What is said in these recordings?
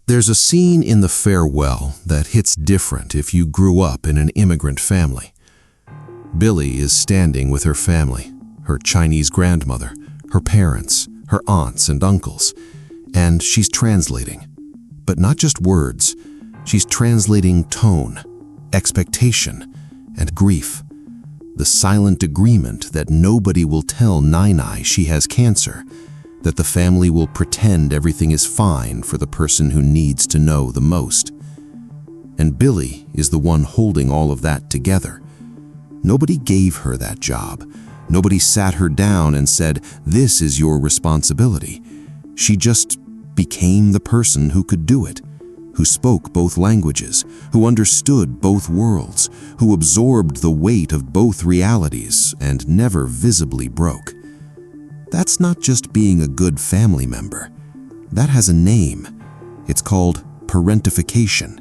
There's a scene in The Farewell that hits different if you grew up in an immigrant family. Billi is standing with her family, her Chinese grandmother, her parents, her aunts and uncles, and she's translating. But not just words, she's translating tone, expectation, and grief. The silent agreement that nobody will tell Nai she has cancer, that the family will pretend everything is fine for the person who needs to know the most. And Billi is the one holding all of that together. Nobody gave her that job. Nobody sat her down and said, "This is your responsibility." She just became the person who could do it, who spoke both languages, who understood both worlds, who absorbed the weight of both realities and never visibly broke. That's not just being a good family member. That has a name. It's called parentification.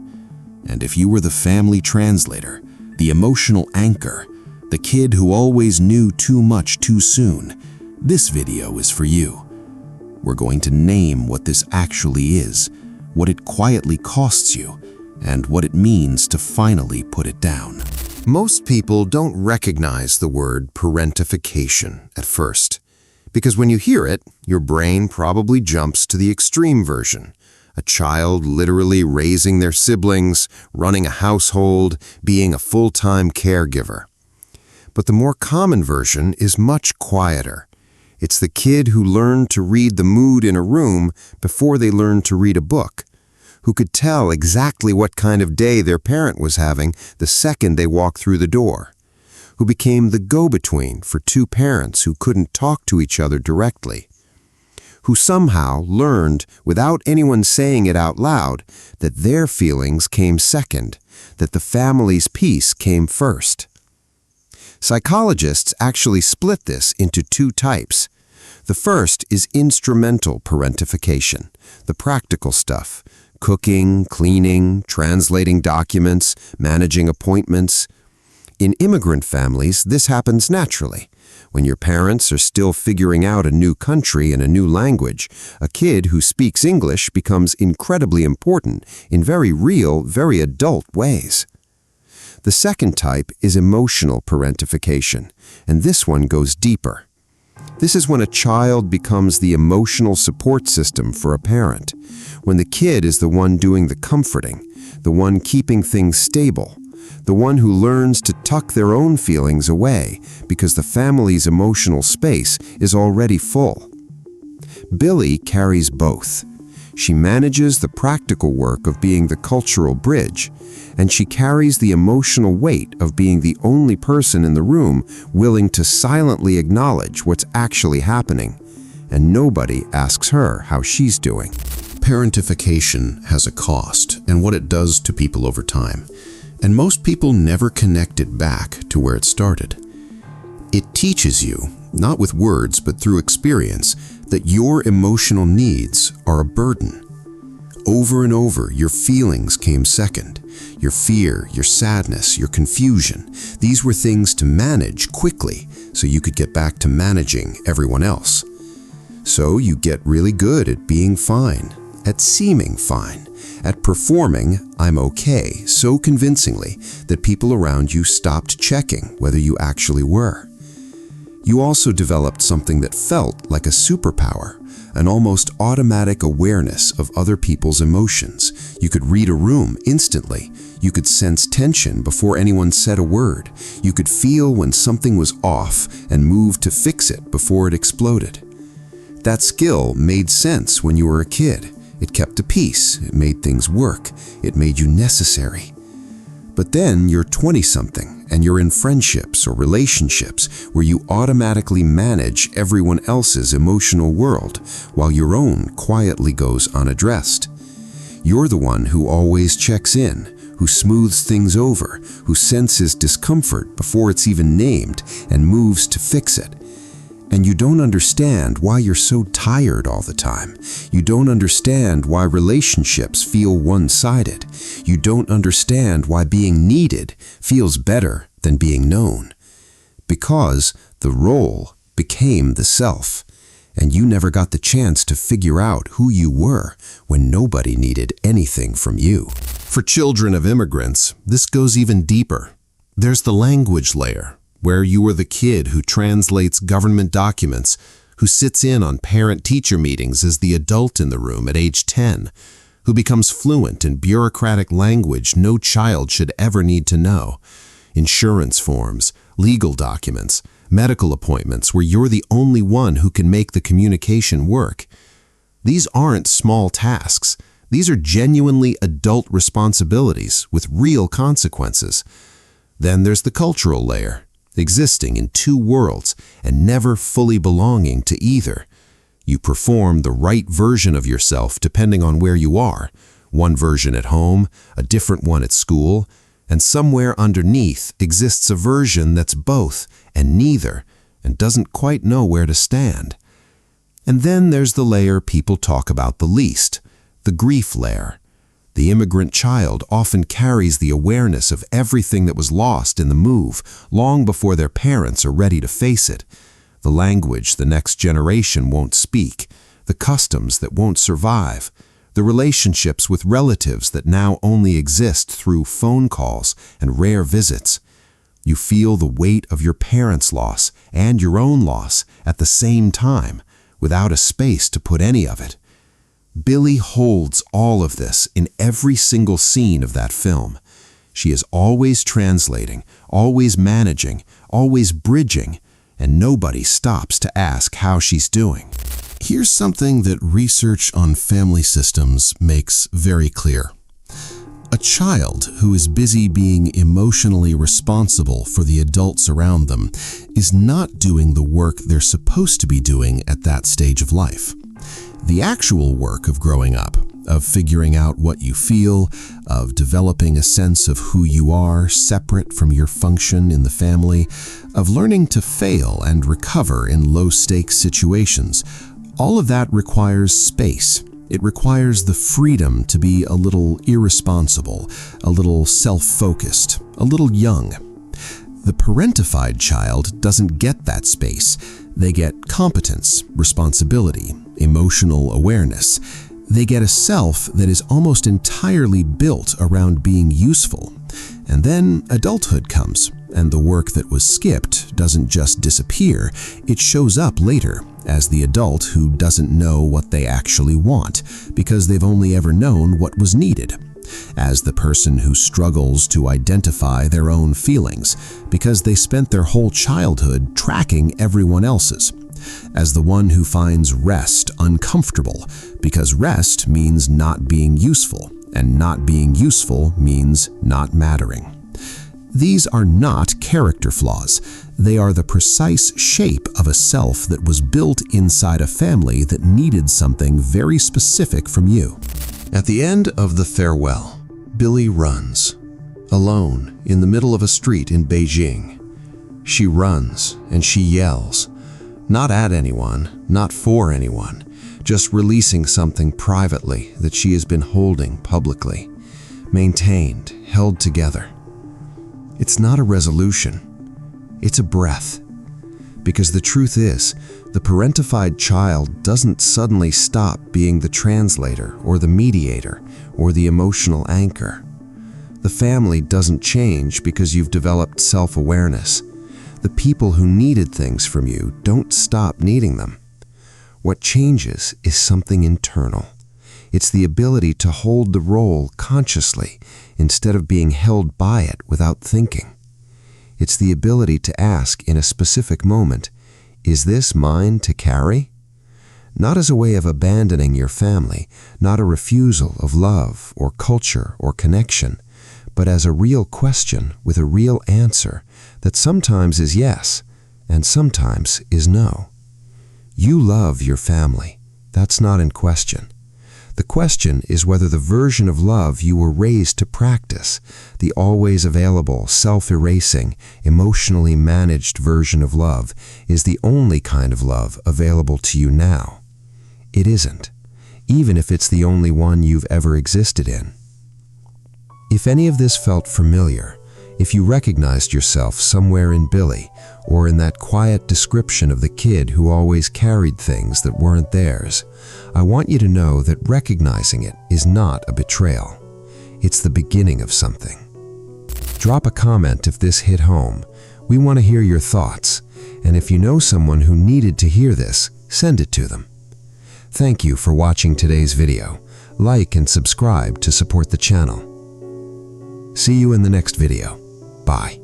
And if you were the family translator, the emotional anchor, the kid who always knew too much too soon, this video is for you. We're going to name what this actually is, what it quietly costs you, and what it means to finally put it down. Most people don't recognize the word parentification at first, because when you hear it, your brain probably jumps to the extreme version. A child literally raising their siblings, running a household, being a full-time caregiver. But the more common version is much quieter. It's the kid who learned to read the mood in a room before they learned to read a book, who could tell exactly what kind of day their parent was having the second they walked through the door, who became the go-between for two parents who couldn't talk to each other directly, who somehow learned, without anyone saying it out loud, that their feelings came second, that the family's peace came first. Psychologists actually split this into two types. The first is instrumental parentification, the practical stuff, cooking, cleaning, translating documents, managing appointments. In immigrant families, this happens naturally. When your parents are still figuring out a new country and a new language, a kid who speaks English becomes incredibly important in very real, very adult ways. The second type is emotional parentification, and this one goes deeper. This is when a child becomes the emotional support system for a parent, when the kid is the one doing the comforting, the one keeping things stable, the one who learns to tuck their own feelings away because the family's emotional space is already full. Billi carries both. She manages the practical work of being the cultural bridge, and she carries the emotional weight of being the only person in the room willing to silently acknowledge what's actually happening, and nobody asks her how she's doing. Parentification has a cost and what it does to people over time, and most people never connect it back to where it started. It teaches you, not with words but through experience, that your emotional needs are a burden. Over and over, your feelings came second. Your fear, your sadness, your confusion. These were things to manage quickly so you could get back to managing everyone else. So you get really good at being fine, at seeming fine, at performing "I'm okay" so convincingly that people around you stopped checking whether you actually were. You also developed something that felt like a superpower, an almost automatic awareness of other people's emotions. You could read a room instantly. You could sense tension before anyone said a word. You could feel when something was off and move to fix it before it exploded. That skill made sense when you were a kid. It kept the peace. It made things work. It made you necessary. But then you're 20-something and you're in friendships or relationships where you automatically manage everyone else's emotional world while your own quietly goes unaddressed. You're the one who always checks in, who smooths things over, who senses discomfort before it's even named and moves to fix it. And you don't understand why you're so tired all the time. You don't understand why relationships feel one-sided. You don't understand why being needed feels better than being known. Because the role became the self. and you never got the chance to figure out who you were when nobody needed anything from you. For children of immigrants, this goes even deeper. There's the language layer, where you are the kid who translates government documents, who sits in on parent-teacher meetings as the adult in the room at age 10, who becomes fluent in bureaucratic language no child should ever need to know. Insurance forms, legal documents, medical appointments where you're the only one who can make the communication work. These aren't small tasks. These are genuinely adult responsibilities with real consequences. Then there's the cultural layer, existing in two worlds and never fully belonging to either. You perform the right version of yourself depending on where you are, one version at home, a different one at school, and somewhere underneath exists a version that's both and neither and doesn't quite know where to stand. And then there's the layer people talk about the least, the grief layer. The immigrant child often carries the awareness of everything that was lost in the move long before their parents are ready to face it. The language the next generation won't speak, the customs that won't survive, the relationships with relatives that now only exist through phone calls and rare visits. You feel the weight of your parents' loss and your own loss at the same time, without a space to put any of it. Billi holds all of this in every single scene of that film. She is always translating, always managing, always bridging, and nobody stops to ask how she's doing. Here's something that research on family systems makes very clear. A child who is busy being emotionally responsible for the adults around them is not doing the work they're supposed to be doing at that stage of life. The actual work of growing up, of figuring out what you feel, of developing a sense of who you are separate from your function in the family, of learning to fail and recover in low-stakes situations, all of that requires space. It requires the freedom to be a little irresponsible, a little self-focused, a little young. The parentified child doesn't get that space. They get competence, responsibility, emotional awareness. They get a self that is almost entirely built around being useful. And then adulthood comes, and the work that was skipped doesn't just disappear, it shows up later as the adult who doesn't know what they actually want because they've only ever known what was needed. As the person who struggles to identify their own feelings because they spent their whole childhood tracking everyone else's. As the one who finds rest uncomfortable because rest means not being useful, and not being useful means not mattering. These are not character flaws. They are the precise shape of a self that was built inside a family that needed something very specific from you. At the end of the farewell, Billi runs, alone in the middle of a street in Beijing. She runs and she yells, not at anyone, not for anyone, just releasing something privately that she has been holding publicly, maintained, held together. It's not a resolution, it's a breath. Because the truth is, the parentified child doesn't suddenly stop being the translator or the mediator or the emotional anchor. The family doesn't change because you've developed self-awareness. The people who needed things from you don't stop needing them. What changes is something internal. It's the ability to hold the role consciously instead of being held by it without thinking. It's the ability to ask in a specific moment, is this mine to carry? Not as a way of abandoning your family, not a refusal of love or culture or connection, but as a real question with a real answer that sometimes is yes and sometimes is no. You love your family. That's not in question. The question is whether the version of love you were raised to practice, the always available, self-erasing, emotionally managed version of love, is the only kind of love available to you now. It isn't, even if it's the only one you've ever existed in. If any of this felt familiar, if you recognized yourself somewhere in Billi, or in that quiet description of the kid who always carried things that weren't theirs, I want you to know that recognizing it is not a betrayal. It's the beginning of something. Drop a comment if this hit home. We want to hear your thoughts, and if you know someone who needed to hear this, send it to them. Thank you for watching today's video. Like and subscribe to support the channel. See you in the next video. Bye.